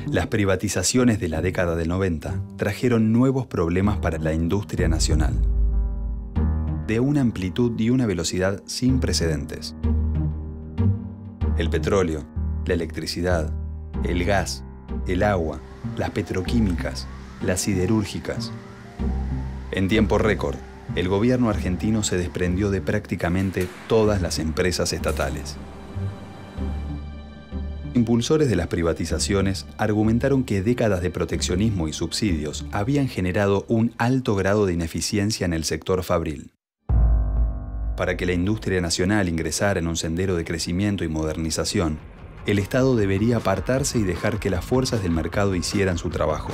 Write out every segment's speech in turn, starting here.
Las privatizaciones de la década del 90 trajeron nuevos problemas para la industria nacional, de una amplitud y una velocidad sin precedentes. El petróleo, la electricidad, el gas, el agua, las petroquímicas, las siderúrgicas. En tiempo récord, el gobierno argentino se desprendió de prácticamente todas las empresas estatales. Impulsores de las privatizaciones argumentaron que décadas de proteccionismo y subsidios habían generado un alto grado de ineficiencia en el sector fabril. Para que la industria nacional ingresara en un sendero de crecimiento y modernización, el Estado debería apartarse y dejar que las fuerzas del mercado hicieran su trabajo.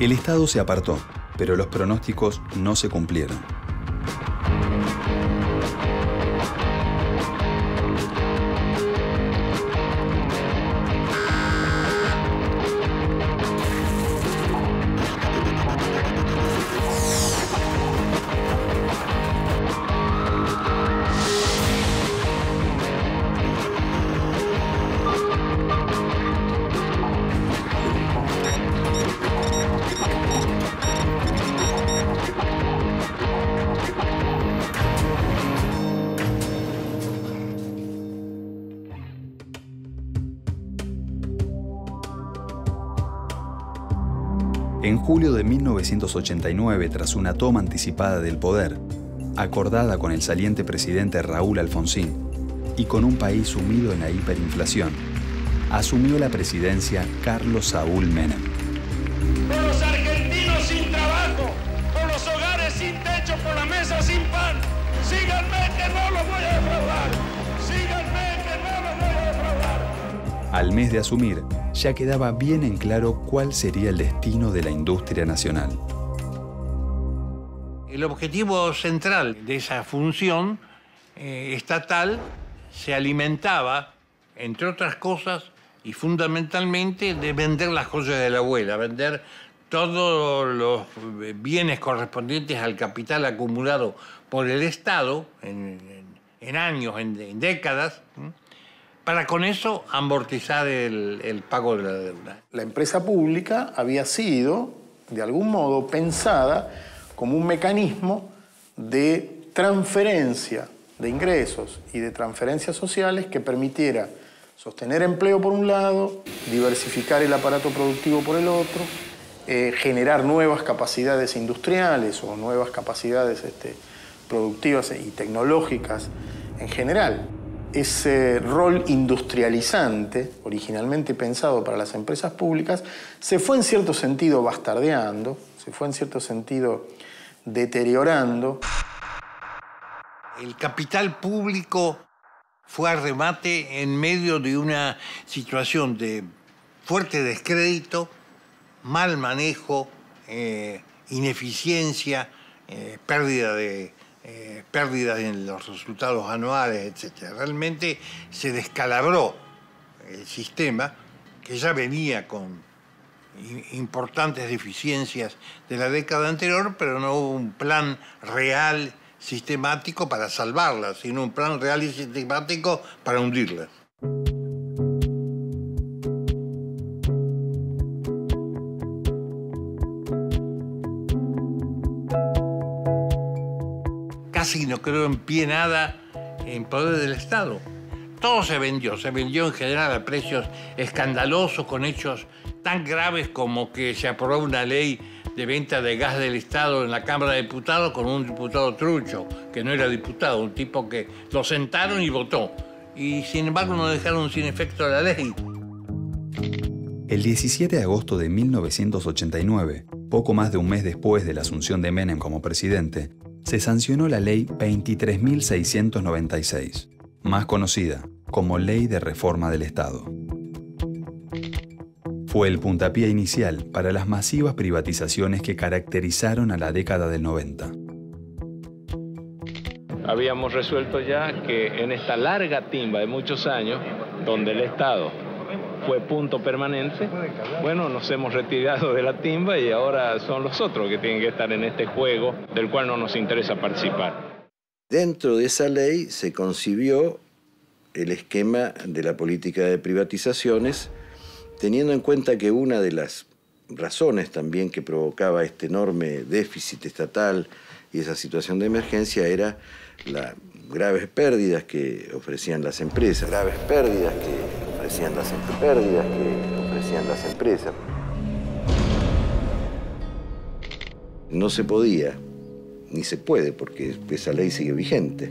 El Estado se apartó, pero los pronósticos no se cumplieron. En julio de 1989, tras una toma anticipada del poder, acordada con el saliente presidente Raúl Alfonsín, y con un país sumido en la hiperinflación, asumió la presidencia Carlos Saúl Menem. Por los argentinos sin trabajo, por los hogares sin techo, por la mesa sin pan, síganme que no los voy a defraudar, síganme que no los voy a defraudar. Al mes de asumir, ya quedaba bien en claro cuál sería el destino de la industria nacional. El objetivo central de esa función estatal se alimentaba, entre otras cosas, y fundamentalmente, de vender las joyas de la abuela, vender todos los bienes correspondientes al capital acumulado por el Estado en años, en décadas, para con eso amortizar el pago de la deuda. La empresa pública había sido, de algún modo, pensada como un mecanismo de transferencia de ingresos y de transferencias sociales que permitiera sostener empleo por un lado, diversificar el aparato productivo por el otro, generar nuevas capacidades industriales o nuevas capacidades productivas y tecnológicas en general. Ese rol industrializante, originalmente pensado para las empresas públicas, se fue en cierto sentido bastardeando, se fue en cierto sentido deteriorando. El capital público fue a remate en medio de una situación de fuerte descrédito, mal manejo, ineficiencia, pérdidas en los resultados anuales, etc. Realmente se descalabró el sistema, que ya venía con importantes deficiencias de la década anterior, pero no hubo un plan real, sistemático para salvarlas, sino un plan real y sistemático para hundirlas. Casi no creo en pie nada en poder del Estado. Todo se vendió en general a precios escandalosos, con hechos tan graves como que se aprobó una ley de venta de gas del Estado en la Cámara de Diputados con un diputado trucho, que no era diputado, un tipo que lo sentaron y votó. Y sin embargo no dejaron sin efecto la ley. El 17 de agosto de 1989, poco más de un mes después de la asunción de Menem como presidente, se sancionó la Ley 23.696, más conocida como Ley de Reforma del Estado. Fue el puntapié inicial para las masivas privatizaciones que caracterizaron a la década del 90. Habíamos resuelto ya que en esta larga timba de muchos años, donde el Estado fue punto permanente, bueno, nos hemos retirado de la timba y ahora son los otros que tienen que estar en este juego del cual no nos interesa participar. Dentro de esa ley se concibió el esquema de la política de privatizaciones teniendo en cuenta que una de las razones también que provocaba este enorme déficit estatal y esa situación de emergencia era las graves pérdidas que ofrecían las empresas. No se podía, ni se puede, porque esa ley sigue vigente,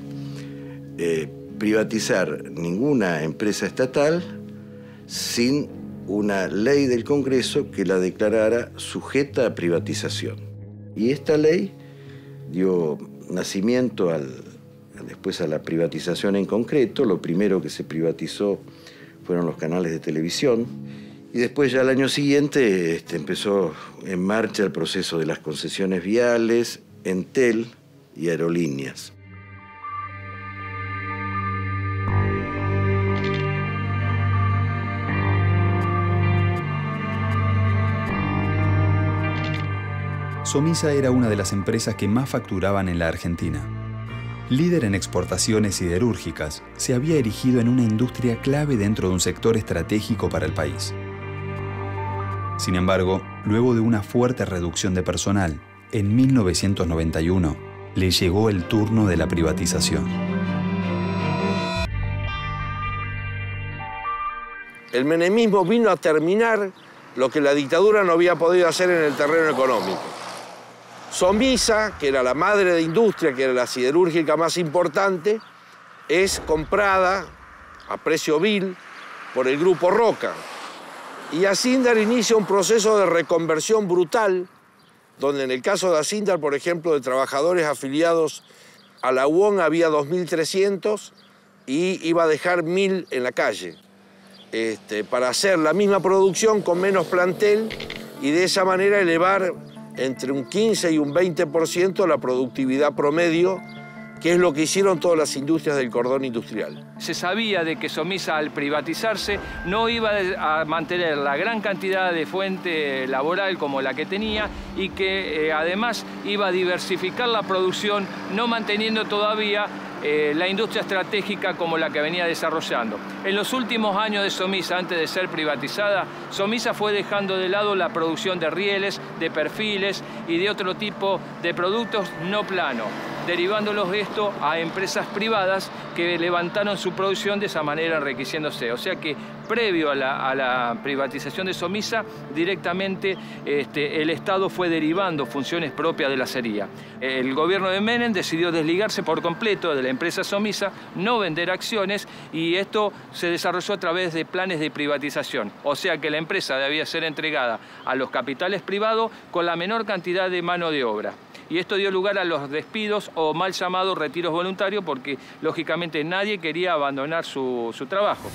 privatizar ninguna empresa estatal sin una ley del Congreso que la declarara sujeta a privatización. Y esta ley dio nacimiento después a la privatización en concreto. Lo primero que se privatizó fueron los canales de televisión. Y después ya al año siguiente empezó en marcha el proceso de las concesiones viales, Entel y aerolíneas. Somisa era una de las empresas que más facturaban en la Argentina. Líder en exportaciones siderúrgicas, se había erigido en una industria clave dentro de un sector estratégico para el país. Sin embargo, luego de una fuerte reducción de personal, en 1991, le llegó el turno de la privatización. El menemismo vino a terminar lo que la dictadura no había podido hacer en el terreno económico. Somisa, que era la madre de industria, que era la siderúrgica más importante, es comprada a precio vil por el Grupo Roca. Y Acindar inicia un proceso de reconversión brutal, donde en el caso de Acindar, por ejemplo, de trabajadores afiliados a la UON había 2.300 y iba a dejar 1.000 en la calle, para hacer la misma producción con menos plantel y de esa manera elevar entre un 15 y un 20% la productividad promedio, que es lo que hicieron todas las industrias del cordón industrial. Se sabía de que Somisa, al privatizarse, no iba a mantener la gran cantidad de fuente laboral como la que tenía y que además iba a diversificar la producción, no manteniendo todavía la industria estratégica como la que venía desarrollando. En los últimos años de Somisa, antes de ser privatizada, Somisa fue dejando de lado la producción de rieles, de perfiles y de otro tipo de productos no planos, derivándolos esto a empresas privadas que levantaron su producción de esa manera enriqueciéndose. O sea que previo a la privatización de Somisa, directamente el Estado fue derivando funciones propias de la acería. El gobierno de Menem decidió desligarse por completo de la empresa Somisa, no vender acciones, y esto se desarrolló a través de planes de privatización. O sea que la empresa debía ser entregada a los capitales privados con la menor cantidad de mano de obra. Y esto dio lugar a los despidos o mal llamados retiros voluntarios, porque lógicamente nadie quería abandonar su trabajo.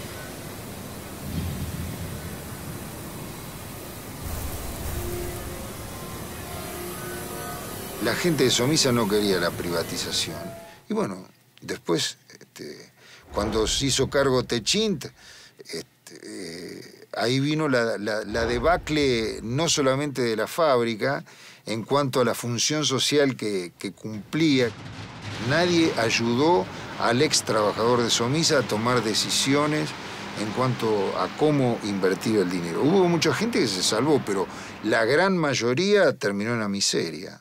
La gente de Somisa no quería la privatización. Y bueno, después, cuando se hizo cargo Techint, ahí vino la debacle no solamente de la fábrica, en cuanto a la función social que cumplía. Nadie ayudó al ex trabajador de Somisa a tomar decisiones en cuanto a cómo invertir el dinero. Hubo mucha gente que se salvó, pero la gran mayoría terminó en la miseria.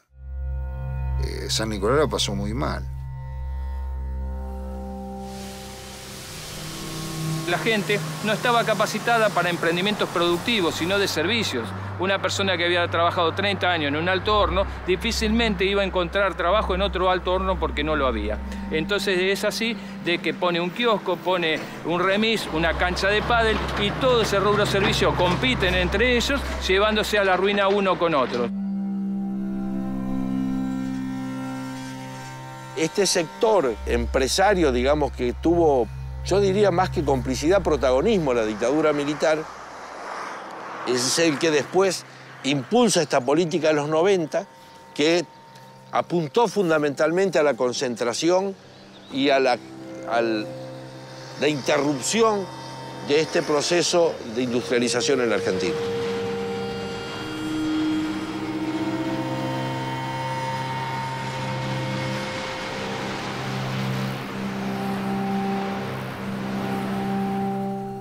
San Nicolás la pasó muy mal. La gente no estaba capacitada para emprendimientos productivos, sino de servicios. Una persona que había trabajado 30 años en un alto horno difícilmente iba a encontrar trabajo en otro alto horno porque no lo había. Entonces es así de que pone un kiosco, pone un remis, una cancha de pádel, y todo ese rubro servicio compiten entre ellos, llevándose a la ruina uno con otro. Este sector empresario, digamos, que tuvo, yo diría más que complicidad, protagonismo la dictadura militar, es el que después impulsa esta política de los 90, que apuntó fundamentalmente a la concentración y a la interrupción de este proceso de industrialización en la Argentina.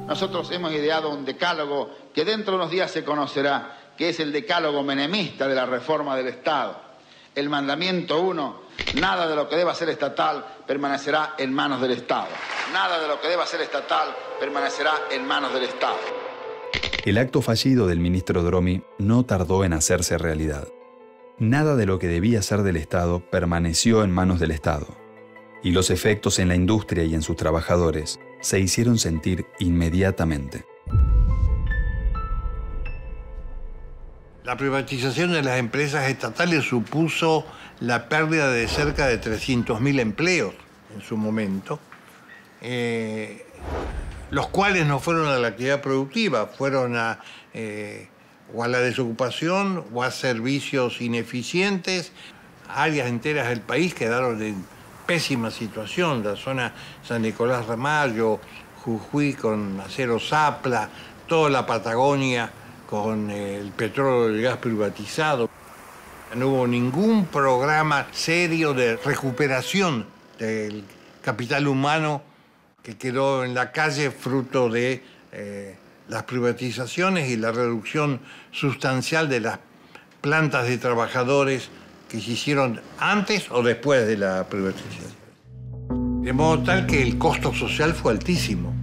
Nosotros hemos ideado un decálogo que dentro de unos días se conocerá, que es el decálogo menemista de la reforma del Estado. El mandamiento 1, nada de lo que deba ser estatal permanecerá en manos del Estado. Nada de lo que deba ser estatal permanecerá en manos del Estado. El acto fallido del ministro Dromi no tardó en hacerse realidad. Nada de lo que debía ser del Estado permaneció en manos del Estado. Y los efectos en la industria y en sus trabajadores se hicieron sentir inmediatamente. La privatización de las empresas estatales supuso la pérdida de cerca de 300.000 empleos en su momento, los cuales no fueron a la actividad productiva, fueron o a la desocupación o a servicios ineficientes. Áreas enteras del país quedaron en pésima situación, la zona San Nicolás Ramallo, Jujuy con Acero Zapla, toda la Patagonia con el petróleo y el gas privatizado. No hubo ningún programa serio de recuperación del capital humano que quedó en la calle fruto de las privatizaciones y la reducción sustancial de las plantas de trabajadores que se hicieron antes o después de la privatización. De modo tal que el costo social fue altísimo.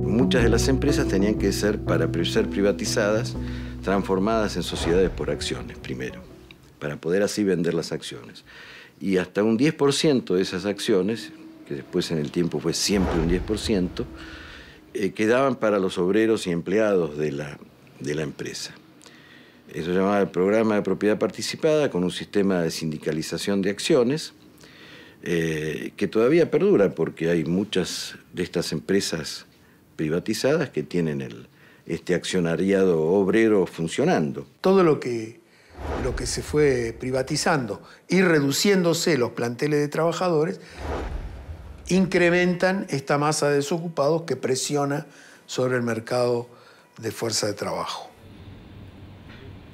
Muchas de las empresas tenían que ser, para ser privatizadas, transformadas en sociedades por acciones, primero, para poder así vender las acciones. Y hasta un 10% de esas acciones, que después en el tiempo fue siempre un 10%, quedaban para los obreros y empleados de la empresa. Eso se llamaba el programa de propiedad participada, con un sistema de sindicalización de acciones, que todavía perdura, porque hay muchas de estas empresas privatizadas que tienen este accionariado obrero funcionando. Todo lo que se fue privatizando y reduciéndose los planteles de trabajadores incrementan esta masa de desocupados que presiona sobre el mercado de fuerza de trabajo.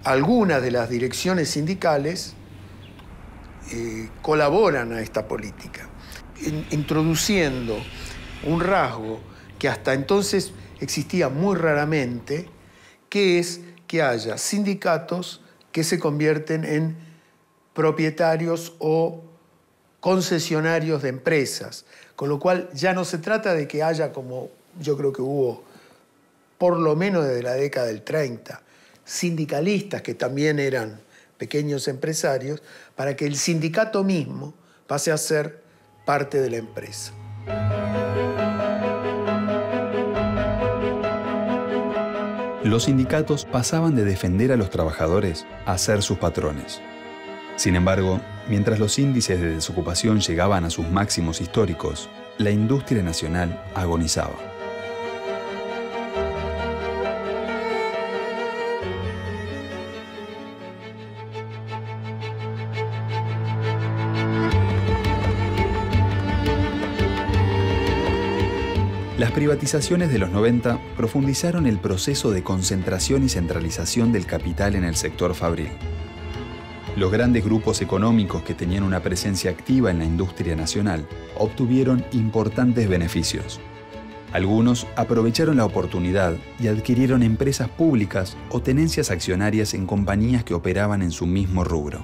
Algunas de las direcciones sindicales colaboran a esta política, introduciendo un rasgo que hasta entonces existía muy raramente, que es que haya sindicatos que se convierten en propietarios o concesionarios de empresas, con lo cual ya no se trata de que haya, como yo creo que hubo por lo menos desde la década del 30, sindicalistas que también eran pequeños empresarios, para que el sindicato mismo pase a ser parte de la empresa. Los sindicatos pasaban de defender a los trabajadores a ser sus patrones. Sin embargo, mientras los índices de desocupación llegaban a sus máximos históricos, la industria nacional agonizaba. Las privatizaciones de los 90 profundizaron el proceso de concentración y centralización del capital en el sector fabril. Los grandes grupos económicos que tenían una presencia activa en la industria nacional obtuvieron importantes beneficios. Algunos aprovecharon la oportunidad y adquirieron empresas públicas o tenencias accionarias en compañías que operaban en su mismo rubro.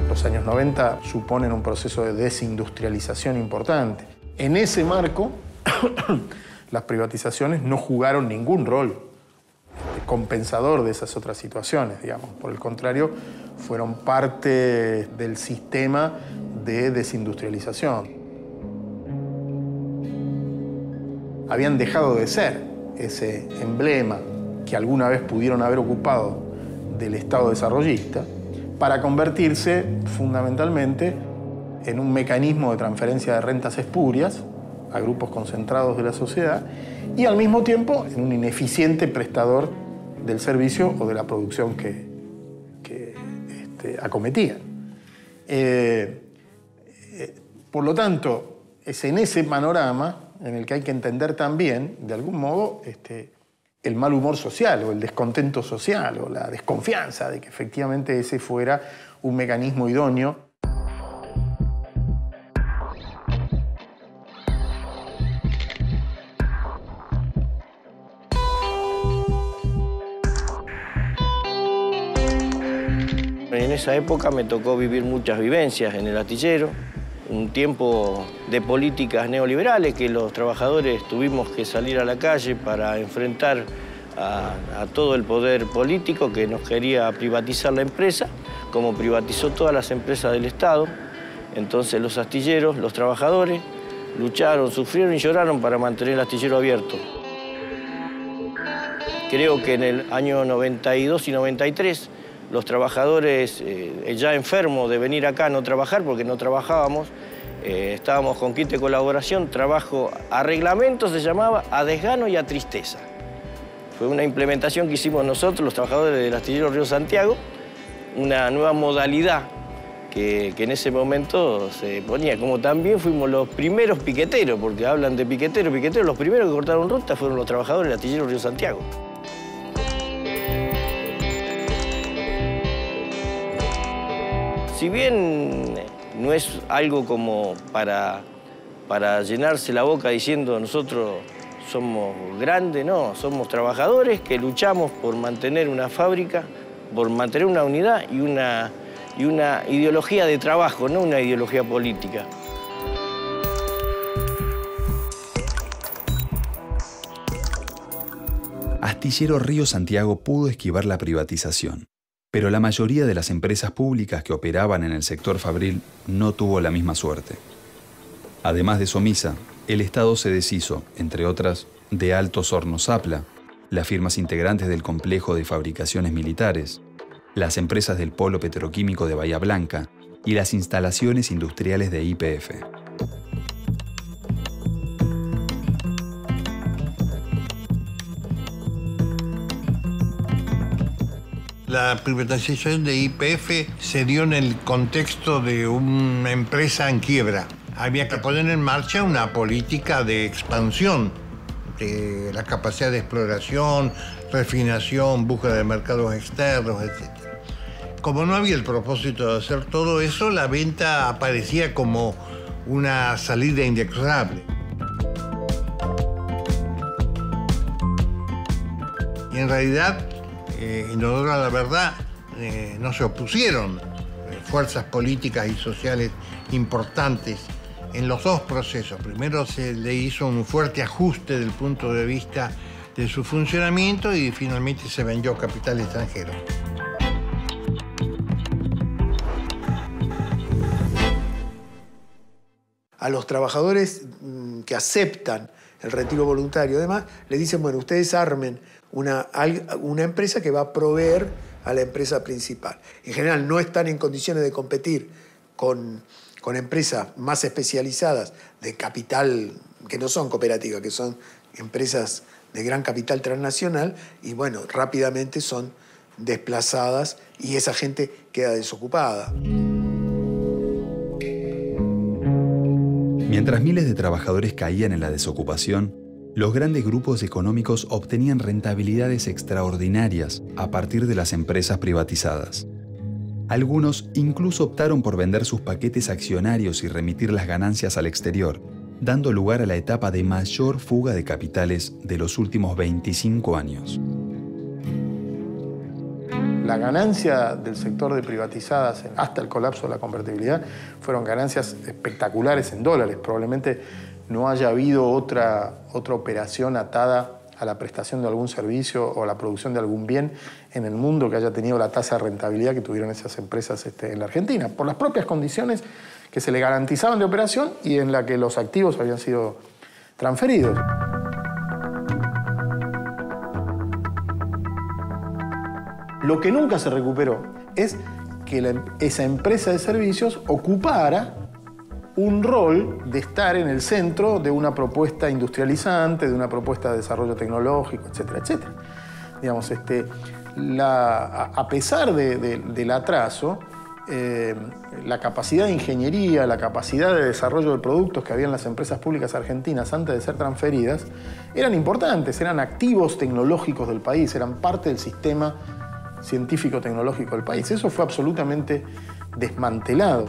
Los años 90 suponen un proceso de desindustrialización importante. En ese marco, las privatizaciones no jugaron ningún rol compensador de esas otras situaciones, digamos. Por el contrario, fueron parte del sistema de desindustrialización. Habían dejado de ser ese emblema que alguna vez pudieron haber ocupado del Estado desarrollista para convertirse fundamentalmente en un mecanismo de transferencia de rentas espurias a grupos concentrados de la sociedad y al mismo tiempo en un ineficiente prestador del servicio o de la producción que acometían. Por lo tanto, es en ese panorama en el que hay que entender también, de algún modo, el mal humor social o el descontento social o la desconfianza de que efectivamente ese fuera un mecanismo idóneo. En esa época me tocó vivir muchas vivencias en el astillero, un tiempo de políticas neoliberales que los trabajadores tuvimos que salir a la calle para enfrentar a todo el poder político que nos quería privatizar la empresa, como privatizó todas las empresas del Estado. Entonces los astilleros, los trabajadores, lucharon, sufrieron y lloraron para mantener el astillero abierto. Creo que en el año 92 y 93, los trabajadores, ya enfermos de venir acá a no trabajar, porque no trabajábamos, estábamos con kit de colaboración, trabajo a reglamento se llamaba, a desgano y a tristeza. Fue una implementación que hicimos nosotros, los trabajadores del astillero Río Santiago, una nueva modalidad que en ese momento se ponía. Como también fuimos los primeros piqueteros, porque hablan de piqueteros, los primeros que cortaron ruta fueron los trabajadores del astillero Río Santiago. Si bien no es algo como para llenarse la boca diciendo nosotros somos grandes, no, somos trabajadores que luchamos por mantener una fábrica, por mantener una unidad y una ideología de trabajo, no una ideología política. Astillero Río Santiago pudo esquivar la privatización, pero la mayoría de las empresas públicas que operaban en el sector fabril no tuvo la misma suerte. Además de Somisa, el Estado se deshizo, entre otras, de Altos Hornos Zapla, las firmas integrantes del complejo de fabricaciones militares, las empresas del polo petroquímico de Bahía Blanca y las instalaciones industriales de YPF. La privatización de YPF se dio en el contexto de una empresa en quiebra. Había que poner en marcha una política de expansión de la capacidad de exploración, refinación, búsqueda de mercados externos, etc. Como no había el propósito de hacer todo eso, la venta aparecía como una salida inexorable. Y en realidad, en honor a la verdad, no se opusieron fuerzas políticas y sociales importantes en los dos procesos. Primero se le hizo un fuerte ajuste desde el punto de vista de su funcionamiento y finalmente se vendió capital extranjero. A los trabajadores que aceptan el retiro voluntario, además, le dicen, bueno, ustedes armen una empresa que va a proveer a la empresa principal. En general no están en condiciones de competir con empresas más especializadas de capital, que no son cooperativas, que son empresas de gran capital transnacional, y bueno, rápidamente son desplazadas y esa gente queda desocupada. Mientras miles de trabajadores caían en la desocupación, los grandes grupos económicos obtenían rentabilidades extraordinarias a partir de las empresas privatizadas. Algunos incluso optaron por vender sus paquetes accionarios y remitir las ganancias al exterior, dando lugar a la etapa de mayor fuga de capitales de los últimos 25 años. La ganancia del sector de privatizadas hasta el colapso de la convertibilidad fueron ganancias espectaculares en dólares. Probablemente no haya habido otra operación atada a la prestación de algún servicio o a la producción de algún bien en el mundo que haya tenido la tasa de rentabilidad que tuvieron esas empresas en la Argentina, por las propias condiciones que se le garantizaban de operación y en la que los activos habían sido transferidos. Lo que nunca se recuperó es que esa empresa de servicios ocupara un rol de estar en el centro de una propuesta industrializante, de una propuesta de desarrollo tecnológico, etcétera, etcétera. Digamos, a pesar del atraso, la capacidad de ingeniería, la capacidad de desarrollo de productos que había en las empresas públicas argentinas antes de ser transferidas, eran importantes, eran activos tecnológicos del país, eran parte del sistema científico-tecnológico del país. Eso fue absolutamente desmantelado.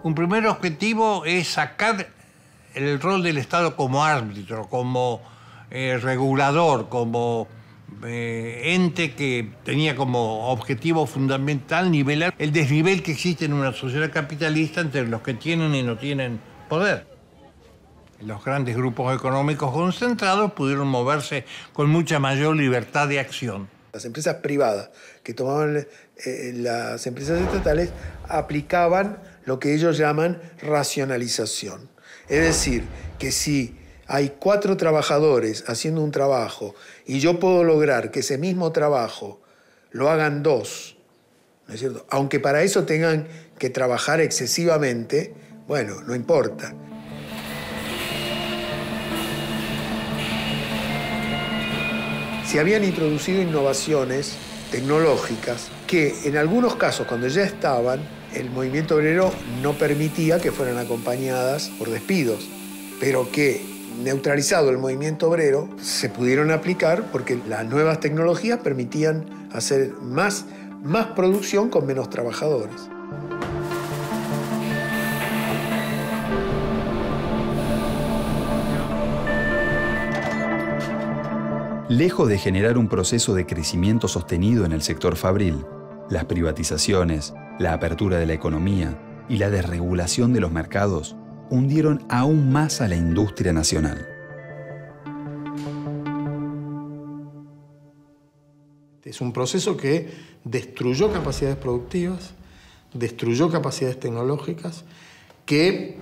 Un primer objetivo es sacar el rol del Estado como árbitro, como regulador, como ente que tenía como objetivo fundamental nivelar el desnivel que existe en una sociedad capitalista entre los que tienen y no tienen poder. Los grandes grupos económicos concentrados pudieron moverse con mucha mayor libertad de acción. Las empresas privadas que tomaban las empresas estatales aplicaban lo que ellos llaman racionalización. Es decir, que si hay 4 trabajadores haciendo un trabajo y yo puedo lograr que ese mismo trabajo lo hagan 2, ¿no es cierto? Aunque para eso tengan que trabajar excesivamente, bueno, no importa. Se habían introducido innovaciones tecnológicas que en algunos casos, cuando ya estaban, el movimiento obrero no permitía que fueran acompañadas por despidos, pero que, neutralizado el movimiento obrero, se pudieron aplicar porque las nuevas tecnologías permitían hacer más producción con menos trabajadores. Lejos de generar un proceso de crecimiento sostenido en el sector fabril, las privatizaciones, la apertura de la economía y la desregulación de los mercados hundieron aún más a la industria nacional. Es un proceso que destruyó capacidades productivas, destruyó capacidades tecnológicas, que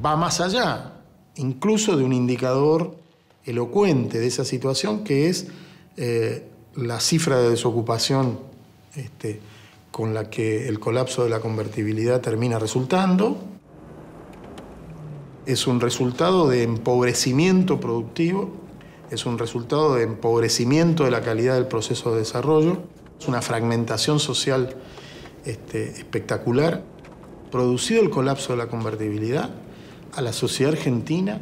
va más allá, incluso de un indicador elocuente de esa situación, que es la cifra de desocupación con la que el colapso de la convertibilidad termina resultando. Es un resultado de empobrecimiento productivo, es un resultado de empobrecimiento de la calidad del proceso de desarrollo, es una fragmentación social espectacular. Producido el colapso de la convertibilidad, a la sociedad argentina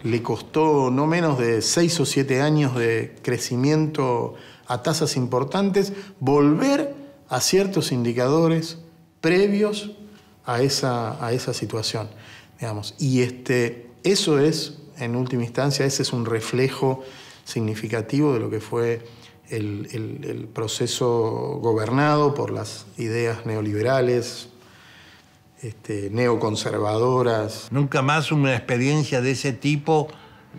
le costó no menos de 6 o 7 años de crecimiento a tasas importantes volver a ciertos indicadores previos a esa situación, digamos. Y eso es, en última instancia, ese es un reflejo significativo de lo que fue el proceso gobernado por las ideas neoliberales, neoconservadoras. Nunca más una experiencia de ese tipo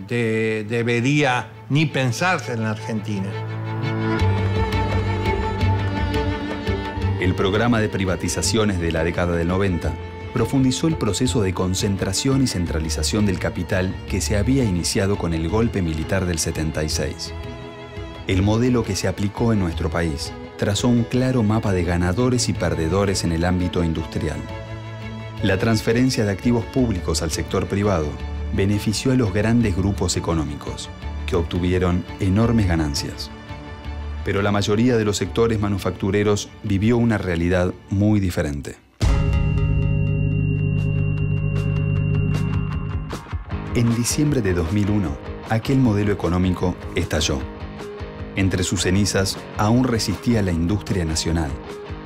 debería ni pensarse en la Argentina. El programa de privatizaciones de la década del 90 profundizó el proceso de concentración y centralización del capital que se había iniciado con el golpe militar del 76. El modelo que se aplicó en nuestro país trazó un claro mapa de ganadores y perdedores en el ámbito industrial. La transferencia de activos públicos al sector privado benefició a los grandes grupos económicos, que obtuvieron enormes ganancias. Pero la mayoría de los sectores manufactureros vivió una realidad muy diferente. En diciembre de 2001, aquel modelo económico estalló. Entre sus cenizas aún resistía la industria nacional,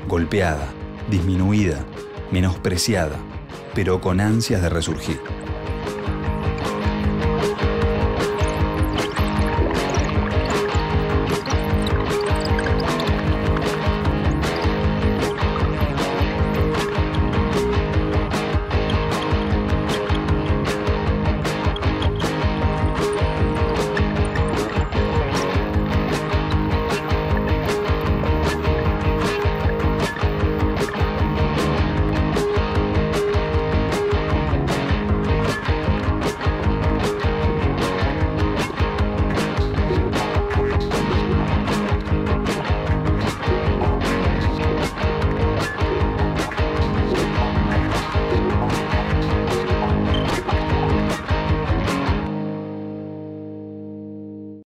golpeada, disminuida, menospreciada, pero con ansias de resurgir.